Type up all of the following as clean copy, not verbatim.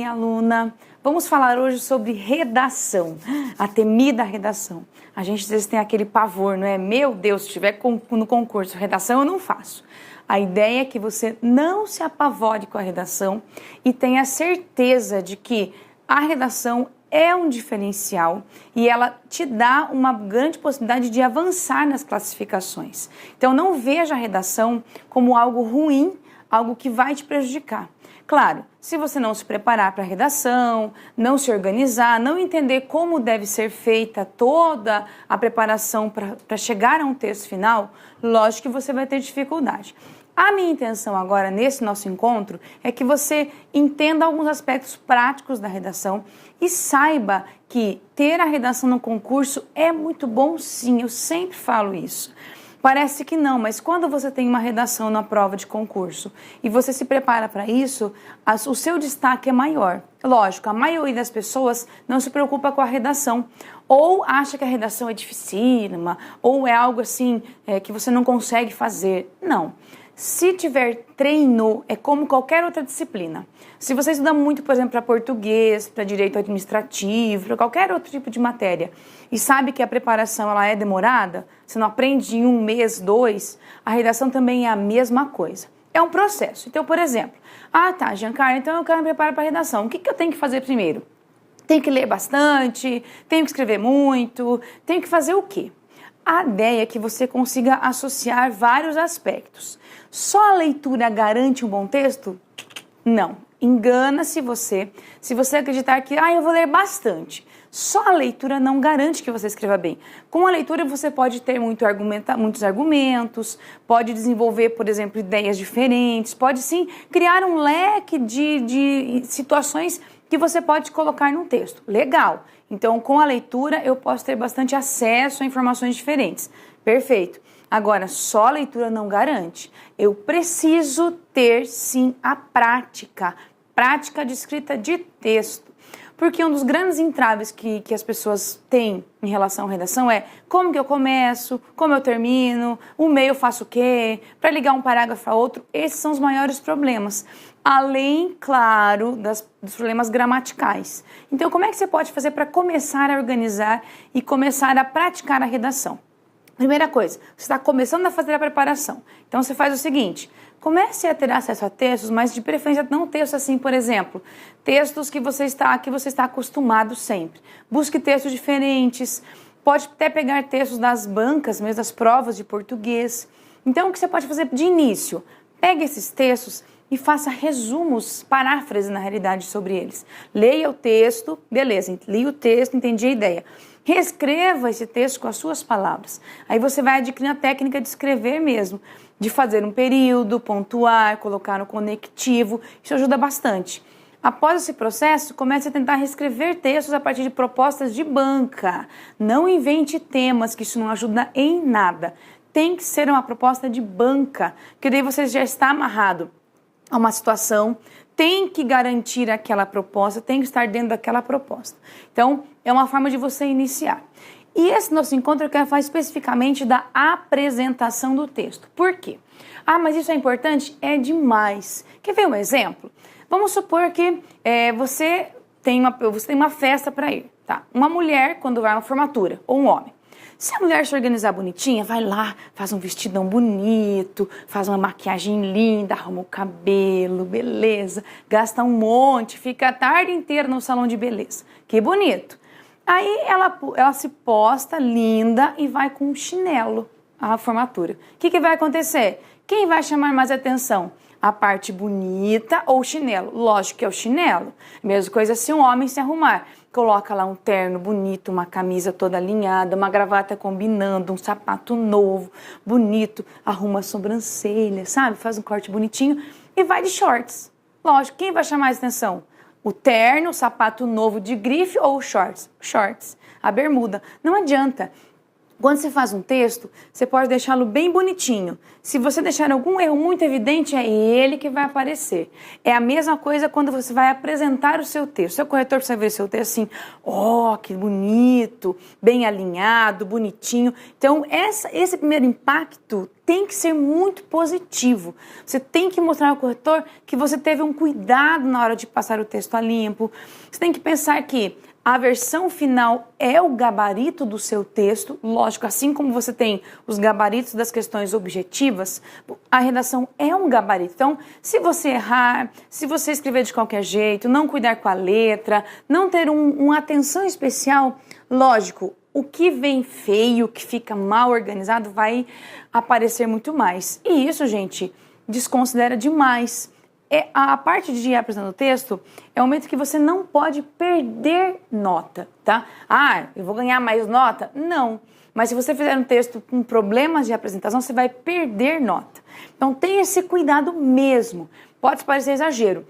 minha aluna. Vamos falar hoje sobre redação, a temida redação. A gente às vezes tem aquele pavor, não é? Meu Deus, se estiver no concurso redação, eu não faço. A ideia é que você não se apavore com a redação e tenha certeza de que a redação é um diferencial e ela te dá uma grande possibilidade de avançar nas classificações. Então não veja a redação como algo ruim, algo que vai te prejudicar. Claro, se você não se preparar para a redação, não se organizar, não entender como deve ser feita toda a preparação para chegar a um texto final, lógico que você vai ter dificuldade. A minha intenção agora, nesse nosso encontro, é que você entenda alguns aspectos práticos da redação e saiba que ter a redação no concurso é muito bom sim, eu sempre falo isso. Parece que não, mas quando você tem uma redação na prova de concurso e você se prepara para isso, o seu destaque é maior. Lógico, a maioria das pessoas não se preocupa com a redação, ou acha que a redação é dificílima, ou é algo assim que você não consegue fazer. Não. Se tiver treino, é como qualquer outra disciplina. Se você estuda muito, por exemplo, para português, para direito administrativo, para qualquer outro tipo de matéria, e sabe que a preparação ela é demorada, você não aprende em 1 mês, 2, a redação também é a mesma coisa. É um processo. Então, por exemplo, tá, Giancarlo, então eu quero me preparar para a redação. O que eu tenho que fazer primeiro? Tenho que ler bastante, tenho que escrever muito, tenho que fazer o quê? A ideia é que você consiga associar vários aspectos. Só a leitura garante um bom texto? Não. Engana-se você se você acreditar que eu vou ler bastante. Só a leitura não garante que você escreva bem. Com a leitura você pode ter muitos argumentos, pode desenvolver, por exemplo, ideias diferentes, pode sim criar um leque de situações que você pode colocar num texto. Legal. Então, com a leitura, eu posso ter bastante acesso a informações diferentes. Perfeito. Agora, só a leitura não garante. Eu preciso ter, sim, a prática de escrita de texto. Porque um dos grandes entraves que as pessoas têm em relação à redação é como que eu começo, como eu termino, o meio eu faço o quê, para ligar um parágrafo a outro. Esses são os maiores problemas. Além, claro, dos problemas gramaticais. Então, como é que você pode fazer para começar a organizar e começar a praticar a redação? Primeira coisa, você está começando a fazer a preparação. Então, você faz o seguinte, comece a ter acesso a textos, mas de preferência não textos assim, por exemplo, textos que você está acostumado sempre. Busque textos diferentes, pode até pegar textos das bancas, mesmo das provas de português. Então, o que você pode fazer de início? Pegue esses textos e faça resumos, paráfrases na realidade sobre eles. Leia o texto, beleza, li o texto, entendi a ideia. Reescreva esse texto com as suas palavras. Aí você vai adquirir a técnica de escrever mesmo, de fazer um período, pontuar, colocar no conectivo, isso ajuda bastante. Após esse processo, comece a tentar reescrever textos a partir de propostas de banca. Não invente temas, que isso não ajuda em nada. Tem que ser uma proposta de banca, que daí você já está amarrado a uma situação, tem que garantir aquela proposta, tem que estar dentro daquela proposta. Então, é uma forma de você iniciar. E esse nosso encontro eu quero falar especificamente da apresentação do texto. Por quê? Mas isso é importante? É demais. Quer ver um exemplo? Vamos supor que você tem uma festa para ir, tá? Uma mulher, quando vai a uma formatura, ou um homem. Se a mulher se organizar bonitinha, vai lá, faz um vestidão bonito, faz uma maquiagem linda, arruma o cabelo, beleza, gasta um monte, fica a tarde inteira no salão de beleza. Que bonito. Aí ela se posta linda e vai com um chinelo à formatura. O que vai acontecer? Quem vai chamar mais atenção? A parte bonita ou o chinelo? Lógico que é o chinelo. Mesma coisa se um homem se arrumar. Coloca lá um terno bonito, uma camisa toda alinhada, uma gravata combinando, um sapato novo, bonito, arruma a sobrancelha, sabe? Faz um corte bonitinho e vai de shorts. Lógico, quem vai chamar mais atenção? O terno, o sapato novo de grife ou o shorts? Shorts, a bermuda. Não adianta. Quando você faz um texto, você pode deixá-lo bem bonitinho. Se você deixar algum erro muito evidente, é ele que vai aparecer. É a mesma coisa quando você vai apresentar o seu texto. Seu corretor precisa ver o seu texto assim, que bonito, bem alinhado, bonitinho. Então, esse primeiro impacto tem que ser muito positivo. Você tem que mostrar ao corretor que você teve um cuidado na hora de passar o texto a limpo. Você tem que pensar que a versão final é o gabarito do seu texto, lógico, assim como você tem os gabaritos das questões objetivas, a redação é um gabarito. Então, se você errar, se você escrever de qualquer jeito, não cuidar com a letra, não ter uma atenção especial, lógico, o que vem feio, que fica mal organizado, vai aparecer muito mais. E isso, gente, desconsidera demais. A parte de ir apresentando o texto é o momento que você não pode perder nota, tá? Ah, eu vou ganhar mais nota? Não. Mas se você fizer um texto com problemas de apresentação, você vai perder nota. Então, tenha esse cuidado mesmo. Pode parecer exagero,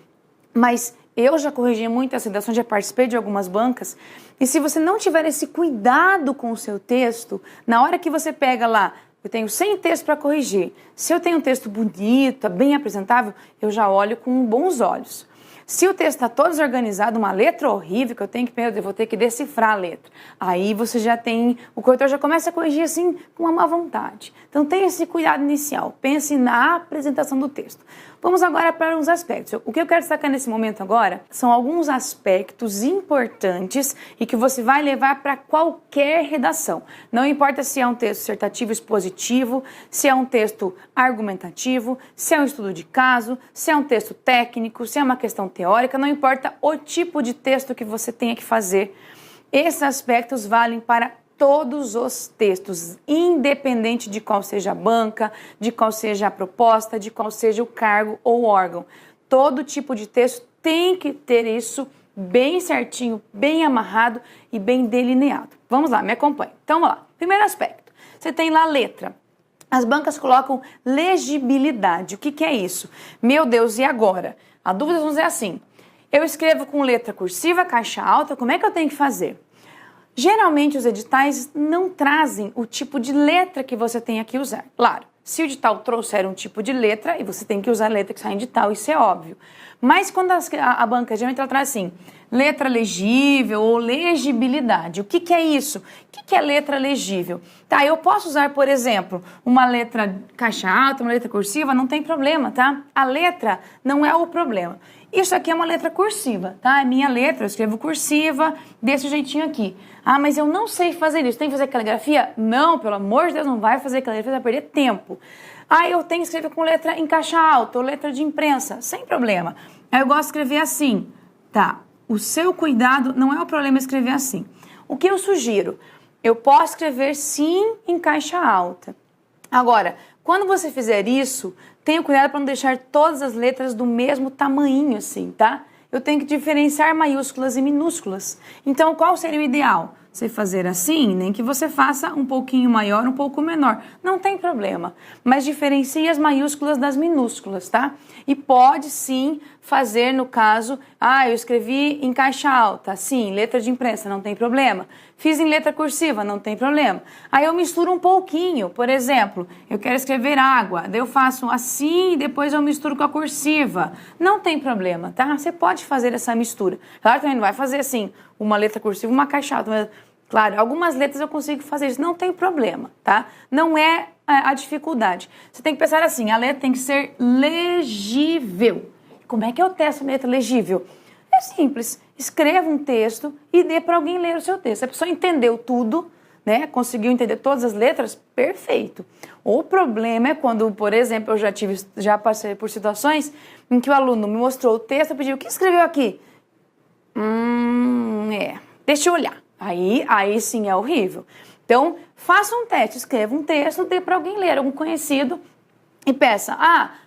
mas eu já corrigi muitas redações, já participei de algumas bancas, e se você não tiver esse cuidado com o seu texto, na hora que você pega lá, eu tenho 100 textos para corrigir. Se eu tenho um texto bonito, bem apresentável, eu já olho com bons olhos. Se o texto está todo desorganizado, uma letra horrível, que eu vou ter que decifrar a letra. Aí você já tem, o corretor já começa a corrigir assim com uma má vontade. Então tenha esse cuidado inicial, pense na apresentação do texto. Vamos agora para uns aspectos. O que eu quero destacar nesse momento agora são alguns aspectos importantes e que você vai levar para qualquer redação. Não importa se é um texto dissertativo expositivo, se é um texto argumentativo, se é um estudo de caso, se é um texto técnico, se é uma questão teórica, não importa o tipo de texto que você tenha que fazer. Esses aspectos valem para todos os textos, independente de qual seja a banca, de qual seja a proposta, de qual seja o cargo ou órgão. Todo tipo de texto tem que ter isso bem certinho, bem amarrado e bem delineado. Vamos lá, me acompanhe. Então, vamos lá. Primeiro aspecto, você tem lá a letra. As bancas colocam legibilidade. O que é isso? Meu Deus, e agora? A dúvida vamos dizer assim, eu escrevo com letra cursiva, caixa alta, como é que eu tenho que fazer? Geralmente os editais não trazem o tipo de letra que você tem que usar. Claro, se o edital trouxer um tipo de letra, e você tem que usar a letra que sai em edital, isso é óbvio. Mas quando a banca geralmente ela traz assim, letra legível ou legibilidade, o que é isso? O que é letra legível? Tá, eu posso usar, por exemplo, uma letra caixa alta, uma letra cursiva, não tem problema, tá? A letra não é o problema. Isso aqui é uma letra cursiva, tá? É minha letra, eu escrevo cursiva desse jeitinho aqui. Ah, mas eu não sei fazer isso. Tem que fazer caligrafia? Não, pelo amor de Deus, não vai fazer caligrafia, vai perder tempo. Ah, eu tenho que escrever com letra em caixa alta ou letra de imprensa, sem problema. Aí eu gosto de escrever assim, tá? O seu cuidado não é o problema escrever assim. O que eu sugiro? Eu posso escrever sim em caixa alta. Agora, quando você fizer isso, tenha cuidado para não deixar todas as letras do mesmo tamanho assim, tá? Eu tenho que diferenciar maiúsculas e minúsculas. Então, qual seria o ideal? Você fazer assim, nem que você faça um pouquinho maior, um pouco menor. Não tem problema, mas diferencie as maiúsculas das minúsculas, tá? E pode sim fazer no caso, eu escrevi em caixa alta, sim, letra de imprensa, não tem problema. Fiz em letra cursiva, não tem problema. Aí eu misturo um pouquinho, por exemplo, eu quero escrever água, daí eu faço assim e depois eu misturo com a cursiva. Não tem problema, tá? Você pode fazer essa mistura. Claro que também não vai fazer assim, uma letra cursiva, uma caixa alta, mas, claro, algumas letras eu consigo fazer isso, não tem problema, tá? Não é a dificuldade. Você tem que pensar assim, a letra tem que ser legível. Como é que eu testo a letra legível? É simples, escreva um texto e dê para alguém ler o seu texto. A pessoa entendeu tudo, né? Conseguiu entender todas as letras, perfeito. O problema é quando, por exemplo, eu já passei por situações em que o aluno me mostrou o texto e pediu, o que escreveu aqui? Deixa eu olhar. Aí sim é horrível. Então, faça um teste, escreva um texto, dê para alguém ler, algum conhecido, e peça,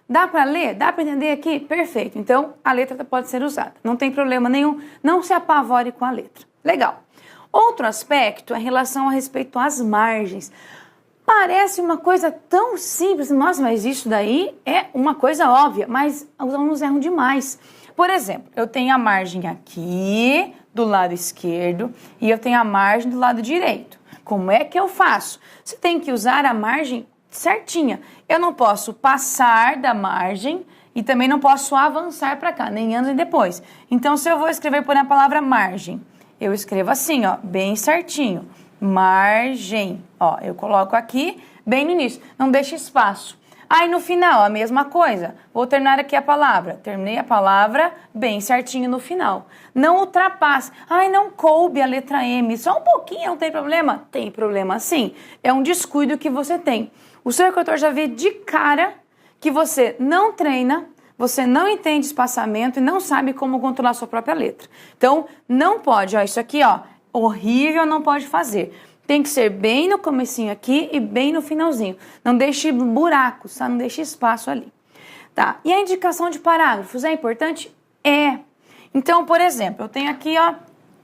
dá para ler? Dá para entender aqui? Perfeito. Então, a letra pode ser usada. Não tem problema nenhum, não se apavore com a letra. Legal. Outro aspecto é em relação a respeito às margens. Parece uma coisa tão simples, nossa, mas isso daí é uma coisa óbvia, mas os alunos erram demais. Por exemplo, eu tenho a margem aqui do lado esquerdo e eu tenho a margem do lado direito. Como é que eu faço? Você tem que usar a margem certinha. Eu não posso passar da margem e também não posso avançar para cá, nem antes nem depois. Então, se eu vou escrever por a palavra margem, eu escrevo assim, ó, bem certinho. Margem. Ó, eu coloco aqui bem no início. Não deixe espaço. Aí no final, a mesma coisa. Vou terminar aqui a palavra. Terminei a palavra bem certinho no final. Não ultrapasse. Ai, não coube a letra M. Só um pouquinho, não tem problema? Tem problema sim. É um descuido que você tem. O seu corretor já vê de cara que você não treina, você não entende espaçamento e não sabe como controlar a sua própria letra. Então, não pode. Ó, isso aqui, ó, horrível, não pode fazer. Tem que ser bem no comecinho aqui e bem no finalzinho. Não deixe buracos, tá? Não deixe espaço ali. Tá? E a indicação de parágrafos é importante? É. Então, por exemplo, eu tenho aqui, ó,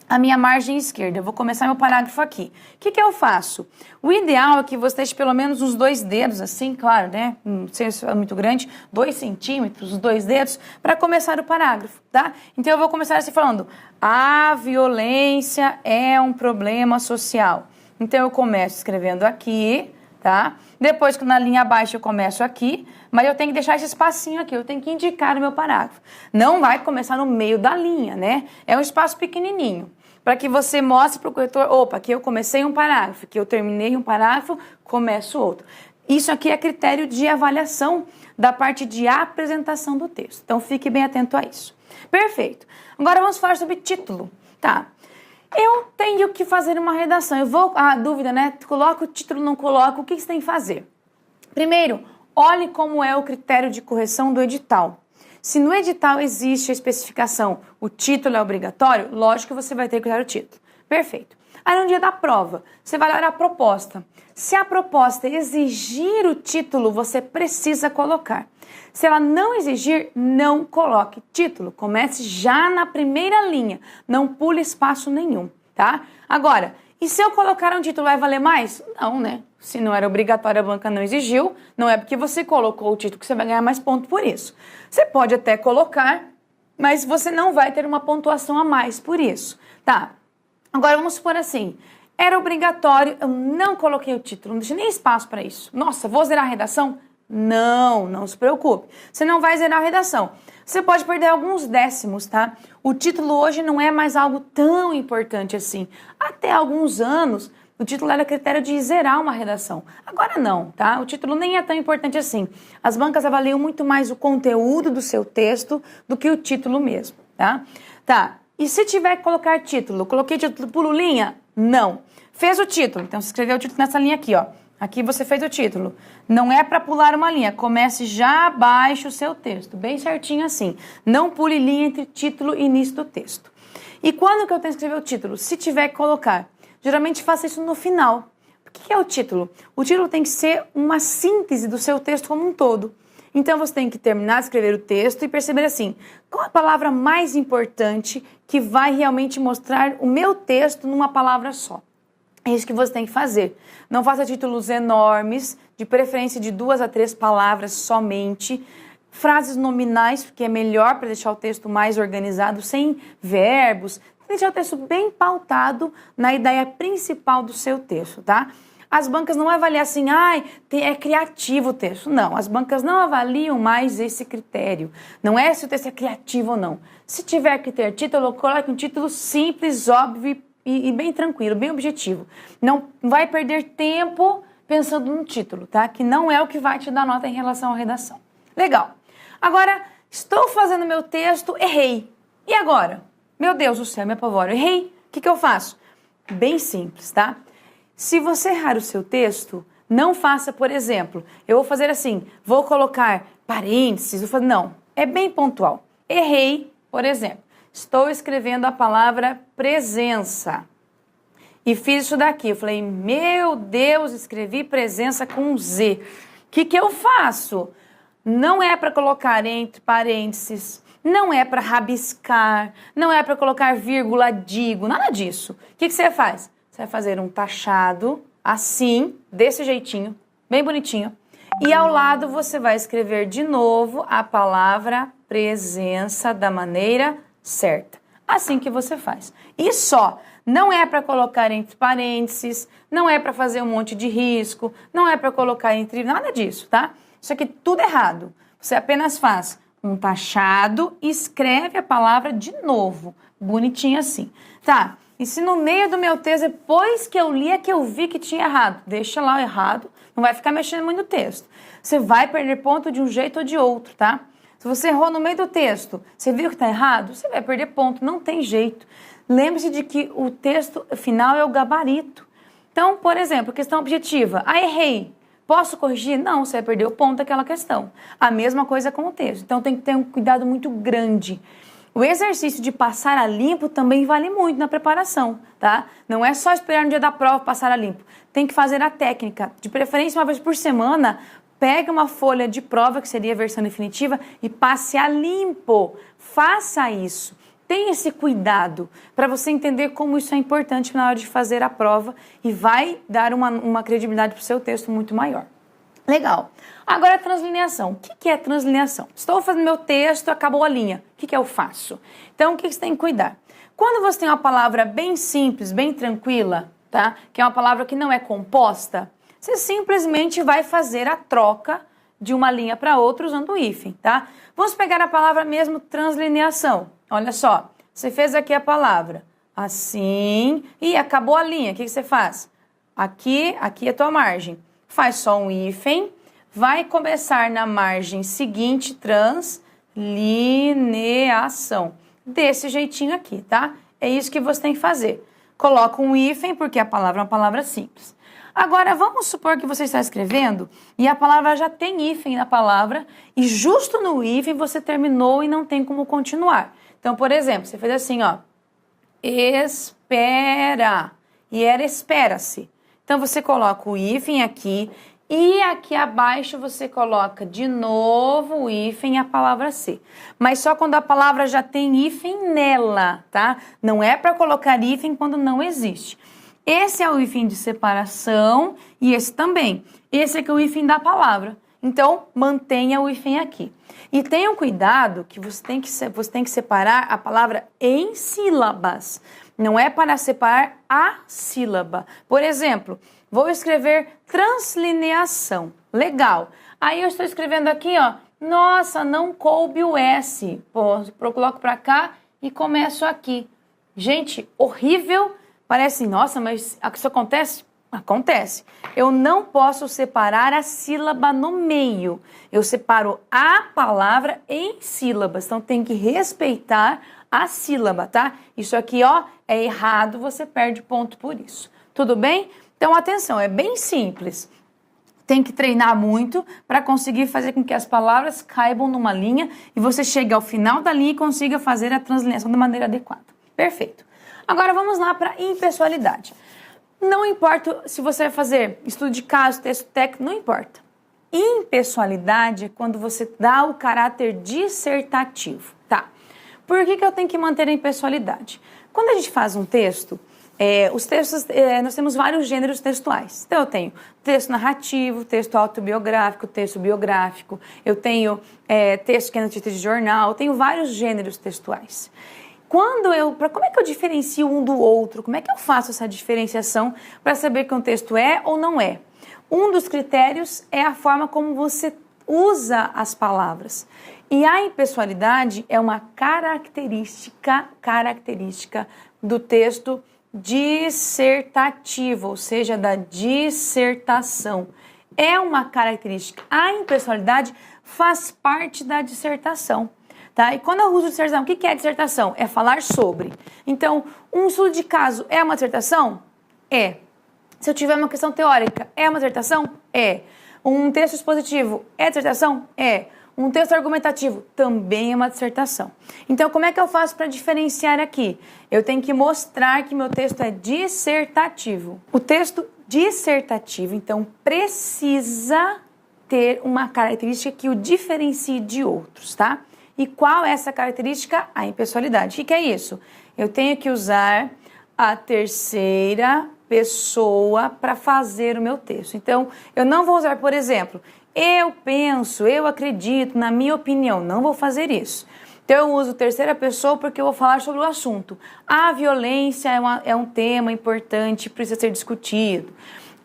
a minha margem esquerda. Eu vou começar meu parágrafo aqui. O que eu faço? O ideal é que você deixe pelo menos uns 2 dedos, assim, claro, né? Não sei se é muito grande, 2 centímetros, os 2 dedos, para começar o parágrafo, tá? Então, eu vou começar assim falando: a violência é um problema social. Então, eu começo escrevendo aqui, tá? Depois, na linha abaixo, eu começo aqui, mas eu tenho que deixar esse espacinho aqui, eu tenho que indicar o meu parágrafo. Não vai começar no meio da linha, né? É um espaço pequenininho, para que você mostre para o corretor: opa, aqui eu comecei um parágrafo, aqui eu terminei um parágrafo, começo outro. Isso aqui é critério de avaliação da parte de apresentação do texto. Então, fique bem atento a isso. Perfeito. Agora, vamos falar sobre título, tá? Eu tenho que fazer uma redação. A dúvida, né? Coloca o título, não coloca. O que você tem que fazer? Primeiro, olhe como é o critério de correção do edital. Se no edital existe a especificação, o título é obrigatório, lógico que você vai ter que usar o título. Perfeito. Aí no dia da prova, você vai olhar a proposta. Se a proposta exigir o título, você precisa colocar. Se ela não exigir, não coloque título. Comece já na primeira linha. Não pule espaço nenhum, tá? Agora, e se eu colocar um título, vai valer mais? Não, né? Se não era obrigatório, a banca não exigiu. Não é porque você colocou o título que você vai ganhar mais ponto por isso. Você pode até colocar, mas você não vai ter uma pontuação a mais por isso, tá? Agora, vamos supor assim: era obrigatório, eu não coloquei o título, não deixei nem espaço para isso. Nossa, vou zerar a redação? Não se preocupe. Você não vai zerar a redação. Você pode perder alguns décimos, tá? O título hoje não é mais algo tão importante assim. Até alguns anos, o título era critério de zerar uma redação. Agora não, tá? O título nem é tão importante assim. As bancas avaliam muito mais o conteúdo do seu texto do que o título mesmo, tá? Tá. E se tiver que colocar título, coloquei título, pulo linha? Não. Fez o título, então você escreveu o título nessa linha aqui, ó. Aqui você fez o título. Não é para pular uma linha, comece já abaixo o seu texto, bem certinho assim. Não pule linha entre título e início do texto. E quando que eu tenho que escrever o título? Se tiver que colocar. Geralmente faça isso no final. O que é o título? O título tem que ser uma síntese do seu texto como um todo. Então você tem que terminar de escrever o texto e perceber assim: qual a palavra mais importante que vai realmente mostrar o meu texto numa palavra só. É isso que você tem que fazer. Não faça títulos enormes, de preferência de 2 a 3 palavras somente. Frases nominais, porque é melhor para deixar o texto mais organizado, sem verbos. Deixar o texto bem pautado na ideia principal do seu texto, tá? As bancas não avaliam assim: é criativo o texto. Não, as bancas não avaliam mais esse critério. Não é se o texto é criativo ou não. Se tiver que ter título, coloque um título simples, óbvio e bem tranquilo, bem objetivo. Não vai perder tempo pensando no título, tá? Que não é o que vai te dar nota em relação à redação. Legal. Agora, estou fazendo meu texto, errei. E agora? Meu Deus do céu, me apavoro. Errei. O que eu faço? Bem simples, tá? Se você errar o seu texto, não faça, por exemplo, eu vou fazer assim, vou colocar parênteses, não, é bem pontual. Errei, por exemplo, estou escrevendo a palavra presença e fiz isso daqui. Eu falei: meu Deus, escrevi presença com Z. O que eu faço? Não é para colocar entre parênteses, não é para rabiscar, não é para colocar vírgula, digo, nada disso. O que você faz? Você vai fazer um tachado, assim, desse jeitinho, bem bonitinho. E ao lado você vai escrever de novo a palavra presença da maneira certa. Assim que você faz. E só. Não é para colocar entre parênteses, não é para fazer um monte de risco, não é para colocar entre... nada disso, tá? Isso aqui tudo errado. Você apenas faz um tachado e escreve a palavra de novo. Bonitinho assim. Tá? E se no meio do meu texto, depois que eu li, é que eu vi que tinha errado. Deixa lá o errado, Não vai ficar mexendo muito no texto. Você vai perder ponto de um jeito ou de outro, tá? Se você errou no meio do texto, você viu que está errado, você vai perder ponto, não tem jeito. Lembre-se de que o texto final é o gabarito. Então, por exemplo, questão objetiva. Errei. Posso corrigir? Não, você vai perder o ponto daquela questão. A mesma coisa com o texto. Então, tem que ter um cuidado muito grande. O exercício de passar a limpo também vale muito na preparação, tá? Não é só esperar no dia da prova passar a limpo. Tem que fazer a técnica. De preferência, uma vez por semana, pegue uma folha de prova, que seria a versão definitiva, e passe a limpo. Faça isso. Tenha esse cuidado para você entender como isso é importante na hora de fazer a prova e vai dar uma credibilidade para o seu texto muito maior. Legal. Agora, a translineação. O que é translineação? Estou fazendo meu texto, acabou a linha. O que eu faço? Então, o que você tem que cuidar? Quando você tem uma palavra bem simples, bem tranquila, tá? Que é uma palavra que não é composta, você simplesmente vai fazer a troca de uma linha para outra usando o hífen, tá? Vamos pegar a palavra mesmo translineação. Olha só, você fez aqui a palavra assim e acabou a linha. O que você faz? Aqui é a tua margem. Faz só um hífen, vai começar na margem seguinte, translineação. Desse jeitinho aqui, tá? É isso que você tem que fazer. Coloca um hífen, porque a palavra é uma palavra simples. Agora, vamos supor que você está escrevendo e a palavra já tem hífen na palavra e justo no hífen você terminou e não tem como continuar. Então, por exemplo, você fez assim, ó, espera, e era espera-se. Então, você coloca o hífen aqui e aqui abaixo você coloca de novo o hífen e a palavra ser. Mas só quando a palavra já tem hífen nela, tá? Não é para colocar hífen quando não existe. Esse é o hífen de separação e esse também. Esse aqui é o hífen da palavra. Então, mantenha o hífen aqui. E tenham cuidado que você tem que separar a palavra em sílabas. Não é para separar a sílaba. Por exemplo, vou escrever translineação. Legal. Aí eu estou escrevendo aqui, ó. Nossa, não coube o S. Pô, eu coloco para cá e começo aqui. Gente, horrível. Parece, nossa, mas isso acontece? Acontece. Eu não posso separar a sílaba no meio. Eu separo a palavra em sílabas. Então, tem que respeitar a sílaba, tá? Isso aqui, ó, é errado, você perde ponto por isso. Tudo bem? Então, atenção, é bem simples. Tem que treinar muito para conseguir fazer com que as palavras caibam numa linha e você chegue ao final da linha e consiga fazer a translineação da maneira adequada. Perfeito. Agora, vamos lá para a impessoalidade. Não importa se você vai fazer estudo de caso, texto técnico, não importa. Impessoalidade é quando você dá o caráter dissertativo, tá? Por que eu tenho que manter a impessoalidade? Quando a gente faz um texto, os textos, nós temos vários gêneros textuais. Então, eu tenho texto narrativo, texto autobiográfico, texto biográfico, eu tenho texto que é notícia de jornal, eu tenho vários gêneros textuais. Como é que eu diferencio um do outro? Como é que eu faço essa diferenciação para saber que um texto é ou não é? Um dos critérios é a forma como você usa as palavras. E a impessoalidade é uma característica do texto dissertativo, ou seja, da dissertação. É uma característica. A impessoalidade faz parte da dissertação. Tá? E quando eu uso dissertação, o que é dissertação? É falar sobre. Então, um estudo de caso é uma dissertação? É. Se eu tiver uma questão teórica, é uma dissertação? É. Um texto expositivo é dissertação? É. Um texto argumentativo também é uma dissertação. Então, como é que eu faço para diferenciar aqui? Eu tenho que mostrar que meu texto é dissertativo. O texto dissertativo, então, precisa ter uma característica que o diferencie de outros, tá? E qual é essa característica? A impessoalidade. O que é isso? Eu tenho que usar a terceira pessoa para fazer o meu texto. Então, eu não vou usar, por exemplo, eu penso, eu acredito, na minha opinião. Não vou fazer isso. Então, eu uso terceira pessoa porque eu vou falar sobre o assunto. A violência é um tema importante, precisa ser discutido.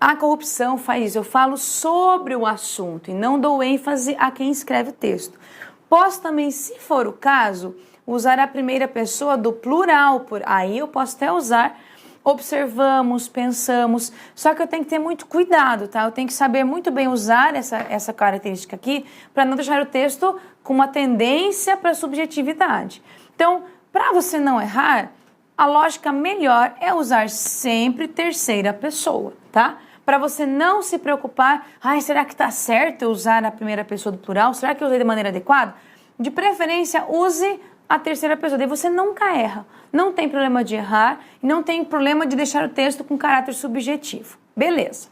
A corrupção faz isso. Eu falo sobre o assunto e não dou ênfase a quem escreve o texto. Posso também, se for o caso, usar a primeira pessoa do plural. Aí eu posso até usar observamos, pensamos, só que eu tenho que ter muito cuidado, tá? Eu tenho que saber muito bem usar essa característica aqui para não deixar o texto com uma tendência para subjetividade. Então, para você não errar, a lógica melhor é usar sempre terceira pessoa, tá? Para você não se preocupar, será que está certo eu usar a primeira pessoa do plural? Será que eu usei de maneira adequada? De preferência, use a terceira pessoa, daí você nunca erra. Não tem problema de errar e não tem problema de deixar o texto com caráter subjetivo. Beleza.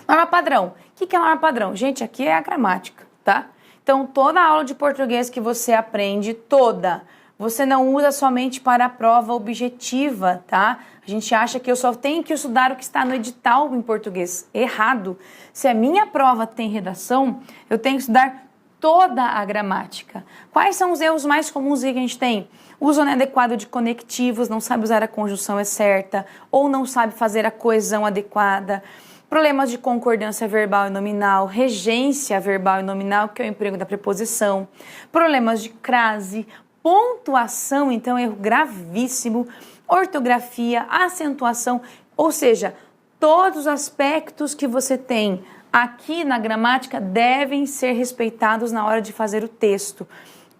Norma padrão. O que é norma padrão? Gente, aqui é a gramática, tá? Então, toda a aula de português que você aprende, toda, você não usa somente para a prova objetiva, tá? A gente acha que eu só tenho que estudar o que está no edital em português. Errado. Se a minha prova tem redação, eu tenho que estudar toda a gramática. Quais são os erros mais comuns que a gente tem? Uso inadequado de conectivos, não sabe usar a conjunção certa, ou não sabe fazer a coesão adequada. Problemas de concordância verbal e nominal, regência verbal e nominal, que é o emprego da preposição. Problemas de crase, pontuação, então erro gravíssimo. Ortografia, acentuação, ou seja, todos os aspectos que você tem aqui na gramática devem ser respeitados na hora de fazer o texto.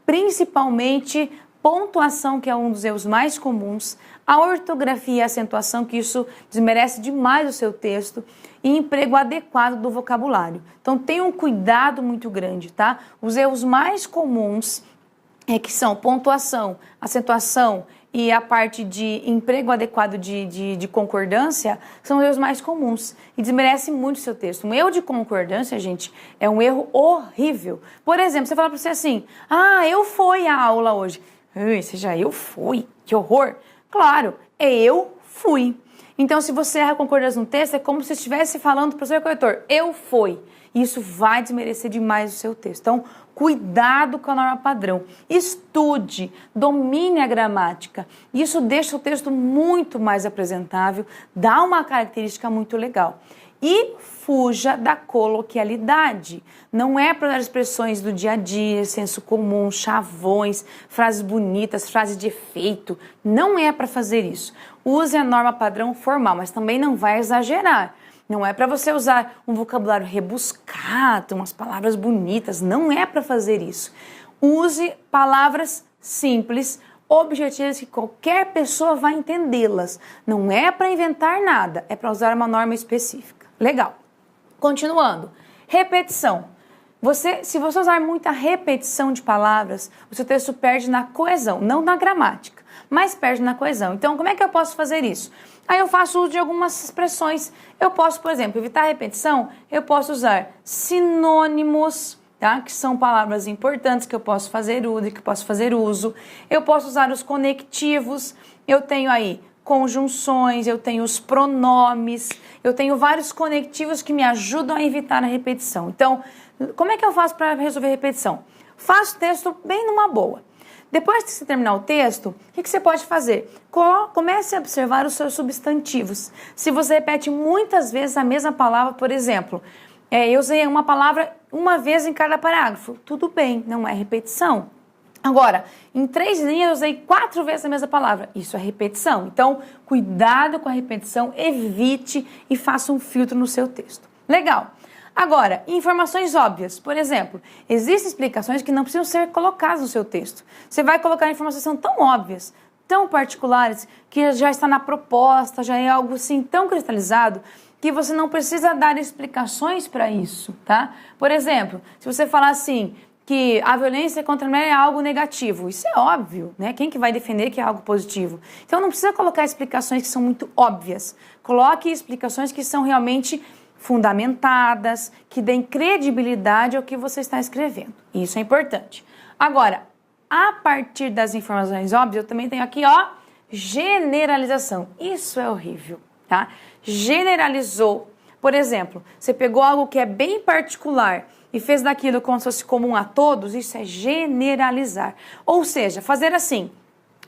Principalmente pontuação, que é um dos erros mais comuns, a ortografia e a acentuação, que isso desmerece demais o seu texto, e emprego adequado do vocabulário. Então, tenha um cuidado muito grande, tá? Os erros mais comuns que são pontuação, acentuação e a parte de emprego adequado de concordância são os erros mais comuns e desmerece muito o seu texto. Um erro de concordância, gente, é um erro horrível. Por exemplo, você fala para você assim, eu fui à aula hoje. Seja eu fui, que horror. Claro, é eu fui. Então, se você erra concordância no texto, é como se estivesse falando para o seu corretor, eu fui. Isso vai desmerecer demais o seu texto. Então, cuidado com a norma padrão. Estude, domine a gramática. Isso deixa o texto muito mais apresentável, dá uma característica muito legal. E fuja da coloquialidade. Não é para usar expressões do dia a dia, senso comum, chavões, frases bonitas, frases de efeito. Não é para fazer isso. Use a norma padrão formal, mas também não vai exagerar. Não é para você usar um vocabulário rebuscado, umas palavras bonitas. Não é para fazer isso. Use palavras simples, objetivas, que qualquer pessoa vai entendê-las. Não é para inventar nada, é para usar uma norma específica. Legal. Continuando. Repetição. Se você usar muita repetição de palavras, o seu texto perde na coesão, não na gramática, mas perde na coesão. Então, como é que eu posso fazer isso? Aí eu faço uso de algumas expressões. Eu posso, por exemplo, evitar a repetição, eu posso usar sinônimos, tá? Que são palavras importantes que eu posso fazer uso. Eu posso usar os conectivos, eu tenho aí conjunções, eu tenho os pronomes, eu tenho vários conectivos que me ajudam a evitar a repetição. Então, como é que eu faço para resolver a repetição? Faço o texto bem numa boa. Depois que você terminar o texto, o que você pode fazer? Comece a observar os seus substantivos. Se você repete muitas vezes a mesma palavra, por exemplo, eu usei uma palavra uma vez em cada parágrafo. Tudo bem, não é repetição. Agora, em 3 linhas eu usei 4 vezes a mesma palavra. Isso é repetição. Então, cuidado com a repetição, evite e faça um filtro no seu texto. Legal. Agora, informações óbvias. Por exemplo, existem explicações que não precisam ser colocadas no seu texto. Você vai colocar informações que são tão óbvias, tão particulares, que já está na proposta, já é algo assim tão cristalizado, que você não precisa dar explicações para isso, tá? Por exemplo, se você falar assim, que a violência contra a mulher é algo negativo, isso é óbvio, né? Quem que vai defender que é algo positivo? Então não precisa colocar explicações que são muito óbvias. Coloque explicações que são realmente fundamentadas, que deem credibilidade ao que você está escrevendo. Isso é importante. Agora, a partir das informações óbvias, eu também tenho aqui, generalização. Isso é horrível, tá? Generalizou. Por exemplo, você pegou algo que é bem particular e fez daquilo como se fosse comum a todos, isso é generalizar. Ou seja, fazer assim.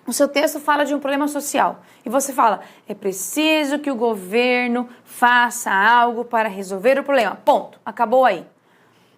O seu texto fala de um problema social e você fala, é preciso que o governo faça algo para resolver o problema. Ponto. Acabou aí.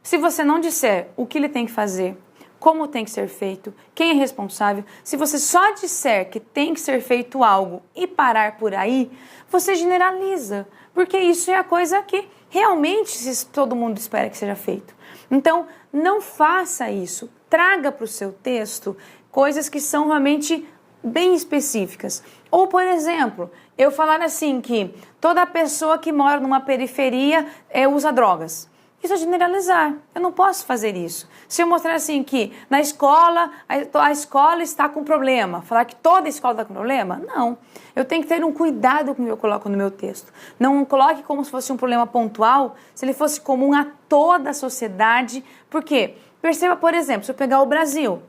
Se você não disser o que ele tem que fazer, como tem que ser feito, quem é responsável. Se você só disser que tem que ser feito algo e parar por aí, você generaliza, porque isso é a coisa que realmente todo mundo espera que seja feito. Então, não faça isso. Traga para o seu texto coisas que são realmente bem específicas. Ou, por exemplo, eu falar assim que toda pessoa que mora numa periferia usa drogas. Isso é generalizar. Eu não posso fazer isso. Se eu mostrar assim que na escola, a escola está com problema, falar que toda escola está com problema, não. Eu tenho que ter um cuidado com o que eu coloco no meu texto. Não coloque como se fosse um problema pontual, se ele fosse comum a toda a sociedade. Por quê? Perceba, por exemplo, se eu pegar o Brasil,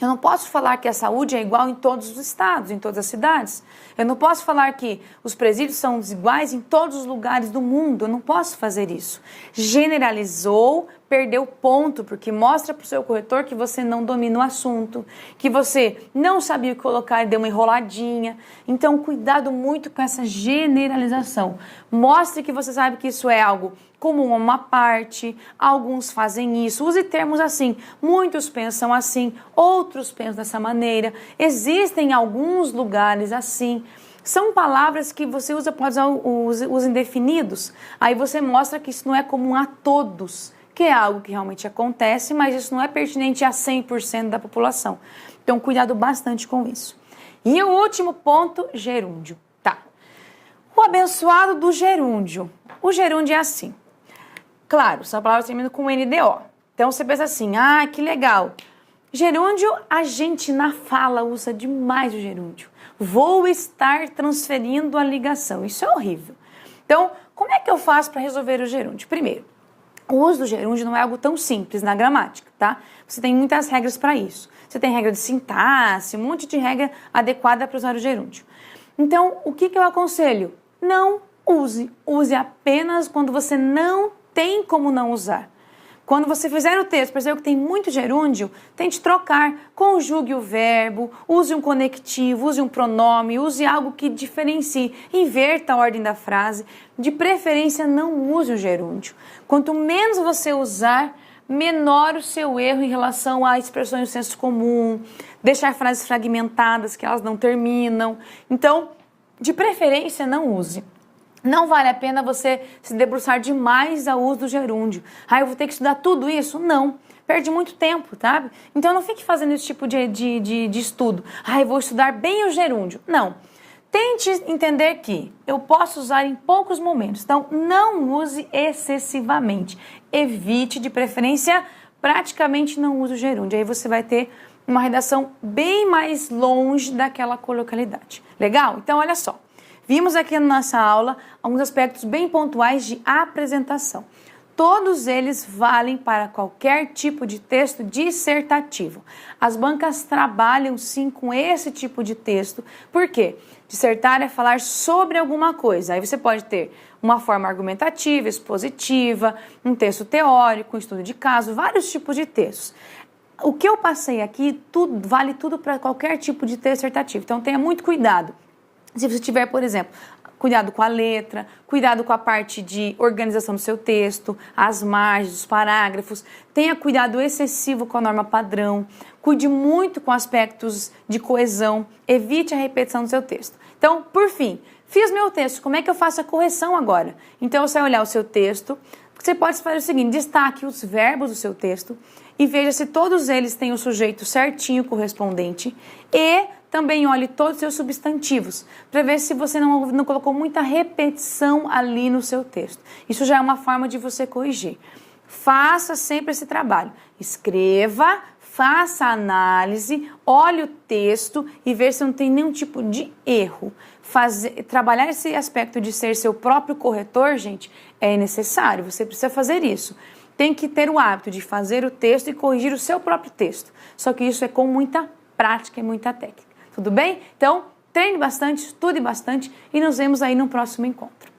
eu não posso falar que a saúde é igual em todos os estados, em todas as cidades. Eu não posso falar que os presídios são desiguais em todos os lugares do mundo. Eu não posso fazer isso. Generalizou, perdeu ponto, porque mostra para o seu corretor que você não domina o assunto, que você não sabia o que colocar e deu uma enroladinha. Então, cuidado muito com essa generalização. Mostre que você sabe que isso é algo comum a uma parte, alguns fazem isso. Use termos assim, muitos pensam assim, outros pensam dessa maneira. Existem alguns lugares assim. São palavras que você usa, pode usar os indefinidos. Aí você mostra que isso não é comum a todos, que é algo que realmente acontece, mas isso não é pertinente a 100% da população. Então, cuidado bastante com isso. E o último ponto, gerúndio. Tá. O abençoado do gerúndio. O gerúndio é assim. Claro, essa palavra termina com NDO. Então, você pensa assim, que legal. Gerúndio, a gente na fala usa demais o gerúndio. Vou estar transferindo a ligação. Isso é horrível. Então, como é que eu faço para resolver o gerúndio? Primeiro, o uso do gerúndio não é algo tão simples na gramática, tá? Você tem muitas regras para isso. Você tem regra de sintaxe, um monte de regra adequada para usar o gerúndio. Então, o que eu aconselho? Não use. Use apenas quando você não tem como não usar. Quando você fizer o texto, percebeu que tem muito gerúndio, tente trocar, conjugue o verbo, use um conectivo, use um pronome, use algo que diferencie, inverta a ordem da frase. De preferência, não use o gerúndio. Quanto menos você usar, menor o seu erro em relação a expressões do senso comum, deixar frases fragmentadas que elas não terminam. Então, de preferência, não use. Não vale a pena você se debruçar demais ao uso do gerúndio. Eu vou ter que estudar tudo isso? Não. Perde muito tempo, sabe? Então não fique fazendo esse tipo de estudo. Eu vou estudar bem o gerúndio. Não. Tente entender que eu posso usar em poucos momentos. Então não use excessivamente. Evite, de preferência, praticamente não use o gerúndio. Aí você vai ter uma redação bem mais longe daquela coloquialidade. Legal? Então olha só. Vimos aqui na nossa aula alguns aspectos bem pontuais de apresentação. Todos eles valem para qualquer tipo de texto dissertativo. As bancas trabalham sim com esse tipo de texto. Por quê? Dissertar é falar sobre alguma coisa. Aí você pode ter uma forma argumentativa, expositiva, um texto teórico, um estudo de caso, vários tipos de textos. O que eu passei aqui vale tudo para qualquer tipo de texto dissertativo. Então tenha muito cuidado. Se você tiver, por exemplo, cuidado com a letra, cuidado com a parte de organização do seu texto, as margens, os parágrafos, tenha cuidado excessivo com a norma padrão, cuide muito com aspectos de coesão, evite a repetição do seu texto. Então, por fim, fiz meu texto, como é que eu faço a correção agora? Então, você vai olhar o seu texto, você pode fazer o seguinte, destaque os verbos do seu texto e veja se todos eles têm o sujeito certinho correspondente e também olhe todos os seus substantivos, para ver se você não colocou muita repetição ali no seu texto. Isso já é uma forma de você corrigir. Faça sempre esse trabalho. Escreva, faça a análise, olhe o texto e veja se não tem nenhum tipo de erro. Trabalhar esse aspecto de ser seu próprio corretor, gente, é necessário. Você precisa fazer isso. Tem que ter o hábito de fazer o texto e corrigir o seu próprio texto. Só que isso é com muita prática e muita técnica. Tudo bem? Então, treine bastante, estude bastante e nos vemos aí no próximo encontro.